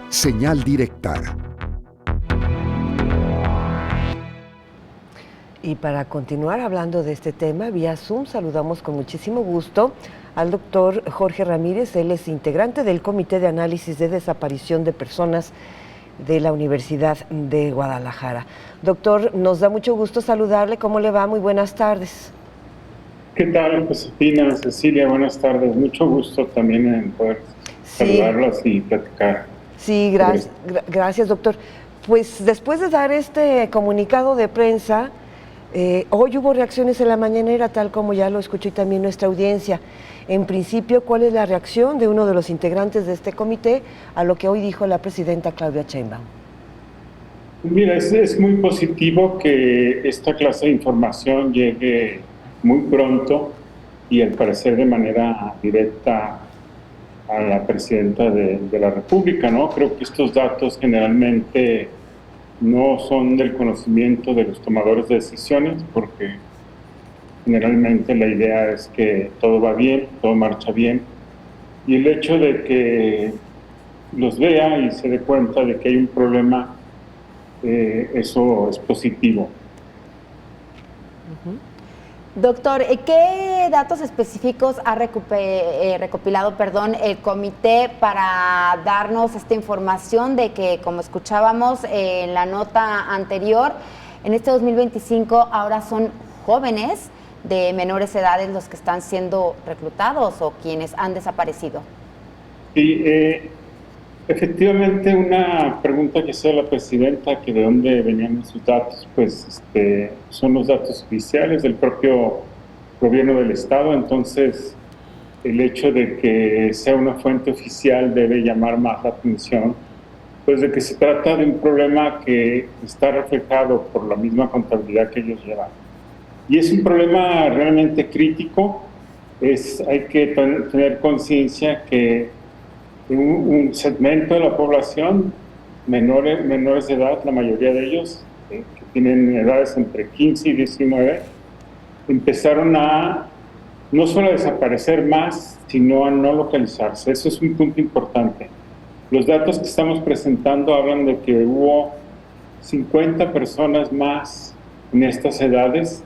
Señal directa. Y para continuar hablando de este tema, vía Zoom, saludamos con muchísimo gusto al doctor Jorge Ramírez. Él es integrante del Comité de Análisis de Desaparición de Personas de la Universidad de Guadalajara. Doctor, nos da mucho gusto saludarle. ¿Cómo le va? Muy buenas tardes. ¿Qué tal, Josefina, Cecilia? Buenas tardes. Mucho gusto también en poder saludarlos y platicar. Sí, gracias, doctor. Pues después de dar este comunicado de prensa, hoy hubo reacciones en la mañanera, tal como ya lo escuchó y también nuestra audiencia. En principio, ¿cuál es la reacción de uno de los integrantes de este comité a lo que hoy dijo la presidenta Claudia Sheinbaum? Mira, es muy positivo que esta clase de información llegue muy pronto y al parecer de manera directa a la presidenta de la República, ¿no? Creo que estos datos generalmente no son del conocimiento de los tomadores de decisiones, porque generalmente la idea es que todo va bien, todo marcha bien, y el hecho de que los vea y se dé cuenta de que hay un problema, eso es positivo. Doctor, ¿qué datos específicos ha recopilado el comité para darnos esta información de que, como escuchábamos en la nota anterior, en este 2025 ahora son jóvenes de menores edades los que están siendo reclutados o quienes han desaparecido? Sí, efectivamente, una pregunta que hacía la presidenta, que de dónde venían esos datos, pues son los datos oficiales del propio gobierno del estado. Entonces el hecho de que sea una fuente oficial debe llamar más la atención, pues de que se trata de un problema que está reflejado por la misma contabilidad que ellos llevan. Y es un problema realmente crítico. Hay que tener conciencia que un segmento de la población, menores de edad, la mayoría de ellos, que tienen edades entre 15 y 19, empezaron a no solo a desaparecer más, sino a no localizarse. Eso es un punto importante. Los datos que estamos presentando hablan de que hubo 50 personas más en estas edades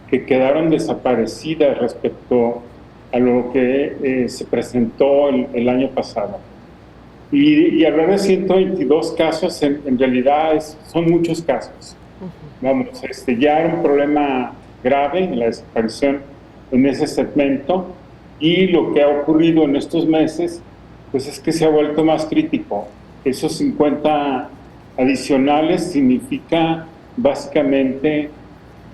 que quedaron desaparecidas respecto a lo que se presentó el año pasado. Y hablar de 122 casos, en realidad son muchos casos. Vamos, ya era un problema grave en la desaparición en ese segmento, y lo que ha ocurrido en estos meses, pues es que se ha vuelto más crítico. Esos 50 adicionales significa básicamente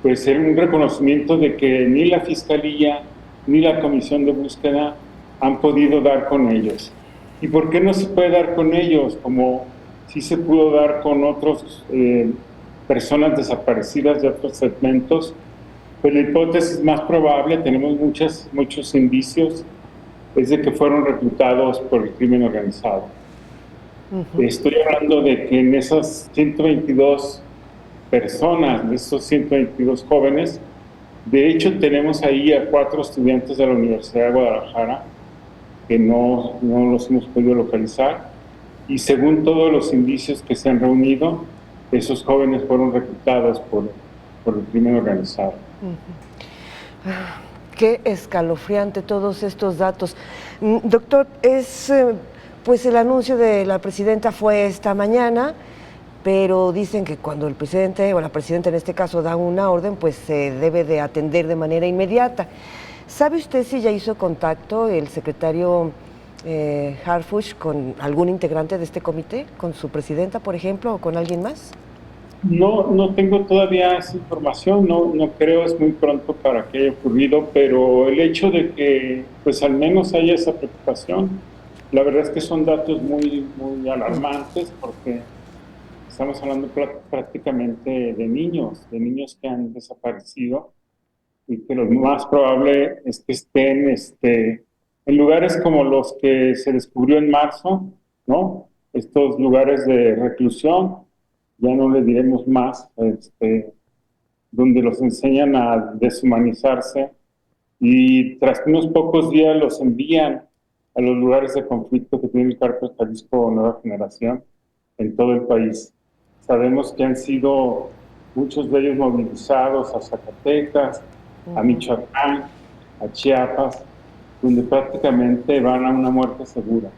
pues un reconocimiento de que ni la Fiscalía ni la Comisión de Búsqueda han podido dar con ellos. ¿Y por qué no se puede dar con ellos como sí se pudo dar con otras personas desaparecidas de otros segmentos? Pues la hipótesis más probable, tenemos muchos indicios, es de que fueron reclutados por el crimen organizado. Estoy hablando de que en esas 122 personas, de esos 122 jóvenes, de hecho tenemos ahí a 4 estudiantes de la Universidad de Guadalajara que no los hemos podido localizar, y según todos los indicios que se han reunido, esos jóvenes fueron reclutados por el crimen organizado. Qué escalofriante todos estos datos. Doctor, pues el anuncio de la presidenta fue esta mañana, pero dicen que cuando el presidente, o la presidenta en este caso, da una orden, pues se debe de atender de manera inmediata. ¿Sabe usted si ya hizo contacto el secretario Harfuch con algún integrante de este comité, con su presidenta, por ejemplo, o con alguien más? No tengo todavía esa información, no creo, es muy pronto para que haya ocurrido, pero el hecho de que pues al menos haya esa preocupación, la verdad es que son datos muy alarmantes, porque estamos hablando prácticamente de niños que han desaparecido, y que lo más probable es que estén en lugares como los que se descubrió en marzo, ¿no? Estos lugares de reclusión, ya no les diremos más, donde los enseñan a deshumanizarse, y tras unos pocos días los envían a los lugares de conflicto que tiene el Cártel Jalisco Nueva Generación en todo el país. Sabemos que han sido muchos de ellos movilizados a Zacatecas, a Michoacán, a Chiapas, donde prácticamente van a una muerte segura.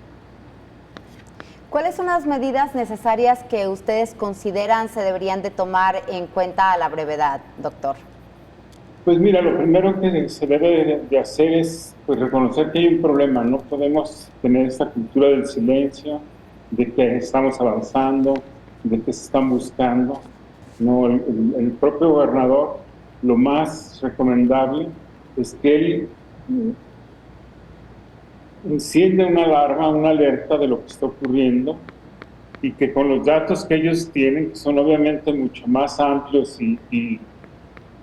¿Cuáles son las medidas necesarias que ustedes consideran se deberían de tomar en cuenta a la brevedad, doctor? Pues mira, lo primero que se debe de hacer es pues, reconocer que hay un problema. No podemos tener esta cultura del silencio, de que estamos avanzando, de que se están buscando. No, el propio gobernador, lo más recomendable es que él enciende una alarma, una alerta de lo que está ocurriendo y que con los datos que ellos tienen, que son obviamente mucho más amplios y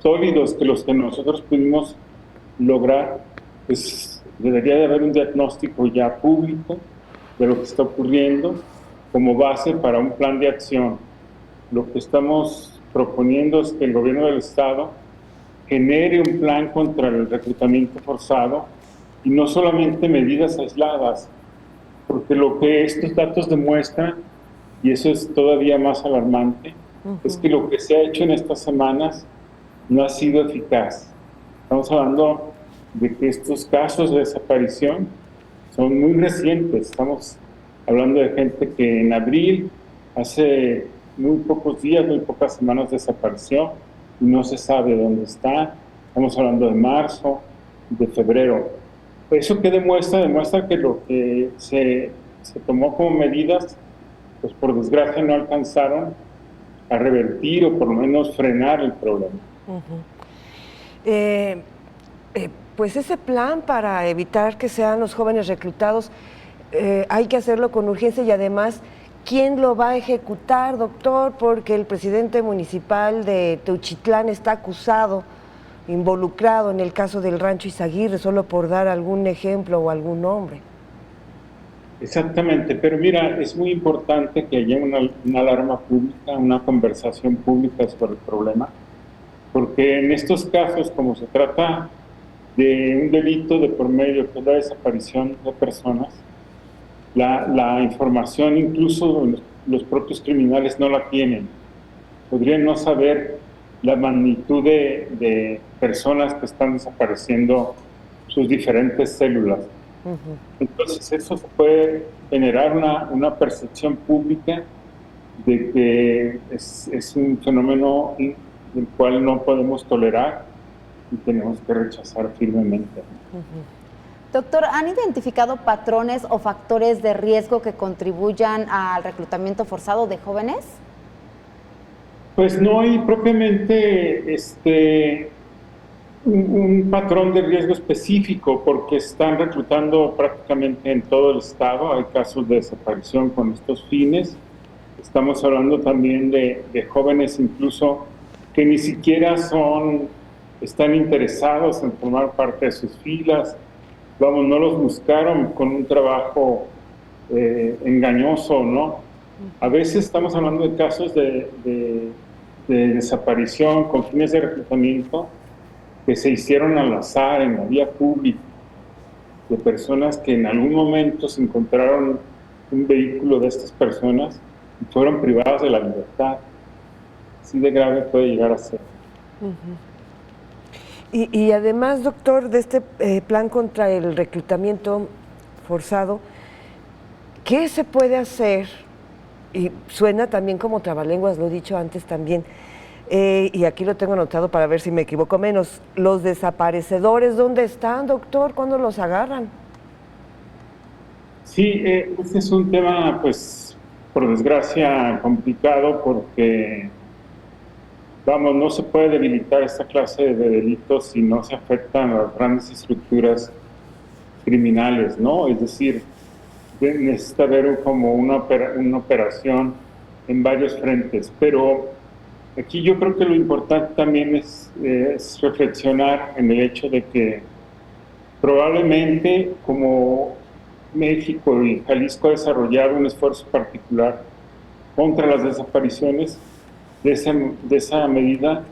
sólidos que los que nosotros pudimos lograr, pues debería de haber un diagnóstico ya público de lo que está ocurriendo como base para un plan de acción. Lo que estamos proponiendo es que el gobierno del Estado genere un plan contra el reclutamiento forzado y no solamente medidas aisladas, porque lo que estos datos demuestran, y eso es todavía más alarmante, es que lo que se ha hecho en estas semanas no ha sido eficaz. Estamos hablando de que estos casos de desaparición son muy recientes. Estamos hablando de gente que en abril, hace muy pocos días, muy pocas semanas desapareció y no se sabe dónde está. Estamos hablando de marzo, de febrero. ¿Eso qué demuestra? Demuestra que lo que se tomó como medidas, pues por desgracia no alcanzaron a revertir o por lo menos frenar el problema. Pues ese plan para evitar que sean los jóvenes reclutados, hay que hacerlo con urgencia y además, ¿quién lo va a ejecutar, doctor? Porque el presidente municipal de Teuchitlán está acusado, involucrado en el caso del Rancho Izaguirre, solo por dar algún ejemplo o algún nombre. Exactamente, pero mira, es muy importante que haya una alarma pública, una conversación pública sobre el problema, porque en estos casos, como se trata de un delito de por medio, que es la desaparición de personas, la información, incluso los propios criminales no la tienen. Podrían no saber la magnitud de personas que están desapareciendo sus diferentes células. Entonces eso se puede generar una percepción pública de que es un fenómeno del cual no podemos tolerar y tenemos que rechazar firmemente. Doctor, ¿han identificado patrones o factores de riesgo que contribuyan al reclutamiento forzado de jóvenes? Pues no hay propiamente un patrón de riesgo específico, porque están reclutando prácticamente en todo el estado. Hay casos de desaparición con estos fines. Estamos hablando también de jóvenes incluso que ni siquiera están interesados en formar parte de sus filas. Vamos, no los buscaron con un trabajo engañoso, ¿no? A veces estamos hablando de casos de desaparición con fines de reclutamiento que se hicieron al azar en la vía pública, de personas que en algún momento se encontraron un vehículo de estas personas y fueron privadas de la libertad. Así de grave puede llegar a ser. Y además, doctor, de este plan contra el reclutamiento forzado, ¿qué se puede hacer? Y suena también como trabalenguas, lo he dicho antes también, y aquí lo tengo anotado para ver si me equivoco menos. ¿Los desaparecedores dónde están, doctor? ¿Cuándo los agarran? Sí, este es un tema, pues, por desgracia, complicado, porque, vamos, no se puede debilitar esta clase de delitos si no se afectan a las grandes estructuras criminales, ¿no? Es decir, necesita haber como una operación en varios frentes, pero aquí yo creo que lo importante también es reflexionar en el hecho de que probablemente como México y Jalisco ha desarrollado un esfuerzo particular contra las desapariciones, de esa medida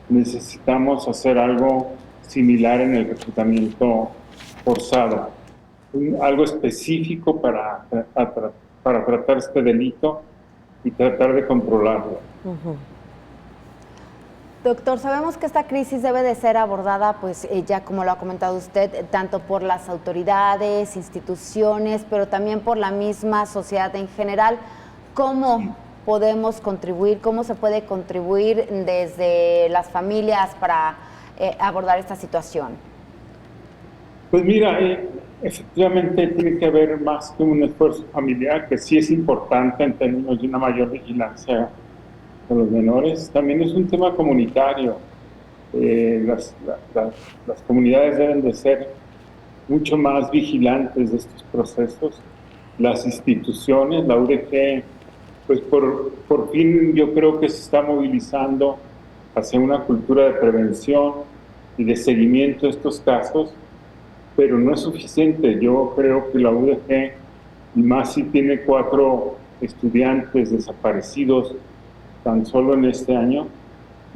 necesitamos hacer algo similar en el reclutamiento forzado. algo específico para tratar este delito y tratar de controlarlo. Doctor, sabemos que esta crisis debe de ser abordada, pues ya como lo ha comentado usted, tanto por las autoridades, instituciones, pero también por la misma sociedad en general. ¿Cómo podemos contribuir, cómo se puede contribuir desde las familias para abordar esta situación? Pues mira, efectivamente tiene que haber más que un esfuerzo familiar, que sí es importante en términos de una mayor vigilancia con los menores. También es un tema comunitario. Las comunidades deben de ser mucho más vigilantes de estos procesos. Las instituciones, la UDG, pues por fin yo creo que se está movilizando hacia una cultura de prevención y de seguimiento de estos casos, pero no es suficiente. Yo creo que la UDG, y más si tiene 4 estudiantes desaparecidos tan solo en este año,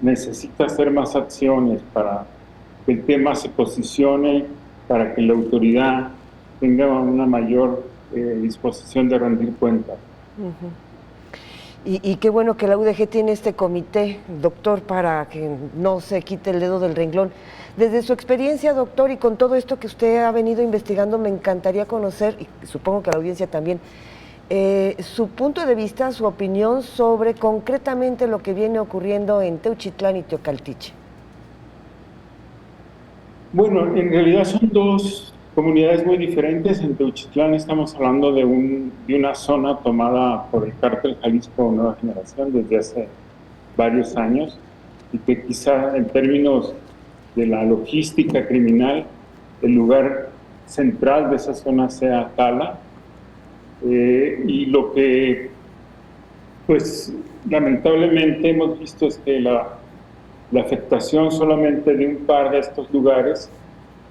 necesita hacer más acciones para que el tema se posicione, para que la autoridad tenga una mayor disposición de rendir cuentas. Y qué bueno que la UDG tiene este comité, doctor, para que no se quite el dedo del renglón. Desde su experiencia, doctor, y con todo esto que usted ha venido investigando, me encantaría conocer, y supongo que la audiencia también, su punto de vista, su opinión sobre concretamente lo que viene ocurriendo en Teuchitlán y Teocaltiche. Bueno, en realidad son 2 comunidades muy diferentes. En Teuchitlán estamos hablando de una zona tomada por el cártel Jalisco Nueva Generación desde hace varios años, y que quizá en términos de la logística criminal, el lugar central de esa zona sea Tala. Y lo que, pues, lamentablemente hemos visto es que la afectación solamente de un par de estos lugares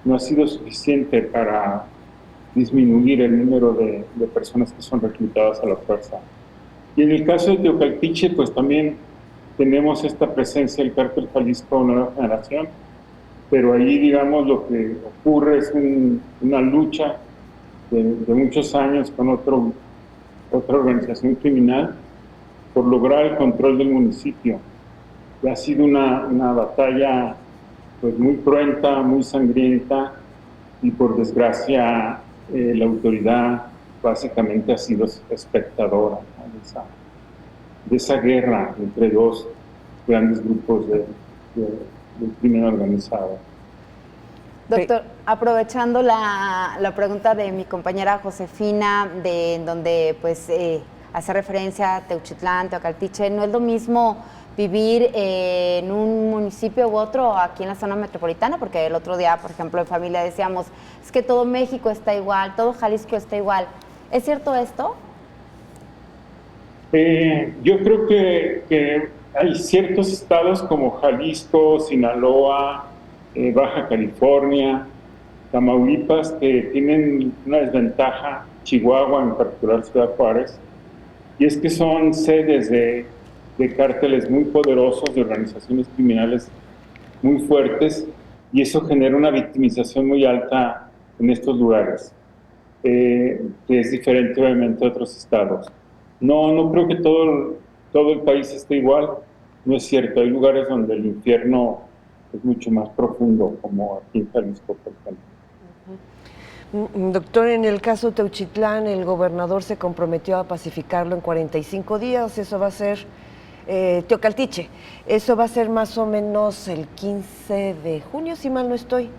no ha sido suficiente para disminuir el número de personas que son reclutadas a la fuerza. Y en el caso de Teocaltiche, pues también tenemos esta presencia del cártel Jalisco Nueva Generación, pero ahí, digamos, lo que ocurre es una lucha de muchos años con otra organización criminal por lograr el control del municipio. Y ha sido una batalla, pues, muy cruenta, muy sangrienta, y por desgracia la autoridad básicamente ha sido espectadora, ¿no?, de esa guerra entre 2 grandes grupos del crimen organizado. Doctor, aprovechando la pregunta de mi compañera Josefina, en donde pues hace referencia a Teuchitlán, Teocaltiche, ¿no es lo mismo vivir en un municipio u otro aquí en la zona metropolitana? Porque el otro día, por ejemplo, en familia decíamos, es que todo México está igual, todo Jalisco está igual. ¿Es cierto esto? Yo creo que hay ciertos estados como Jalisco, Sinaloa, Baja California, Tamaulipas, que tienen una desventaja, Chihuahua, en particular Ciudad Juárez, y es que son sedes de cárteles muy poderosos, de organizaciones criminales muy fuertes, y eso genera una victimización muy alta en estos lugares, que es diferente obviamente a otros estados. No creo que todo el país esté igual, no es cierto. Hay lugares donde el infierno es mucho más profundo, como aquí en Jalisco, por ejemplo. Doctor, en el caso Teuchitlán, el gobernador se comprometió a pacificarlo en 45 días, eso va a ser Teocaltiche, eso va a ser más o menos el 15 de junio, si mal no estoy.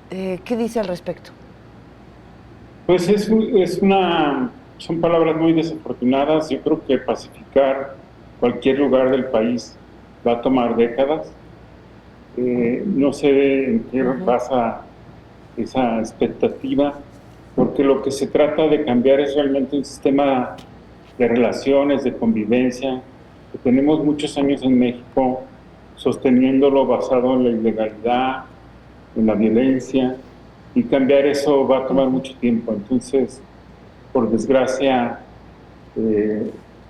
¿Qué dice al respecto? Pues son palabras muy desafortunadas. Yo creo que pacificar cualquier lugar del país va a tomar décadas. No sé en qué basa esa expectativa, porque lo que se trata de cambiar es realmente un sistema de relaciones, de convivencia, que tenemos muchos años en México sosteniéndolo basado en la ilegalidad, en la violencia, y cambiar eso va a tomar mucho tiempo. Entonces, por desgracia,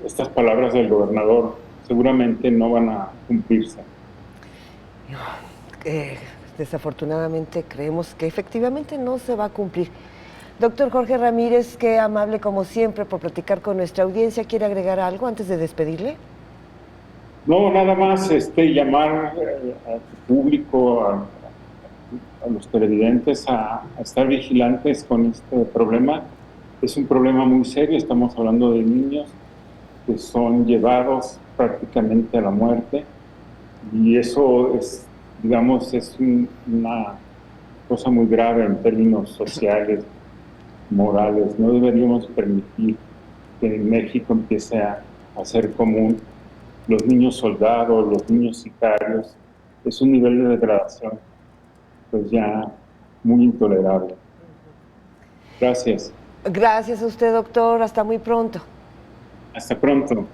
estas palabras del gobernador seguramente no van a cumplirse. Desafortunadamente creemos que efectivamente no se va a cumplir. Doctor Jorge Ramírez, qué amable como siempre por platicar con nuestra audiencia. ¿Quiere agregar algo antes de despedirle? No, nada más llamar a tu público, a los televidentes a estar vigilantes con este problema. Es un problema muy serio, estamos hablando de niños que son llevados prácticamente a la muerte y eso es, digamos, una cosa muy grave en términos sociales, morales. No deberíamos permitir que en México empiece a ser común los niños soldados, los niños sicarios. Es un nivel de degradación pues ya muy intolerable. Gracias. Gracias a usted, doctor. Hasta muy pronto. Hasta pronto.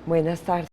Buenas tardes.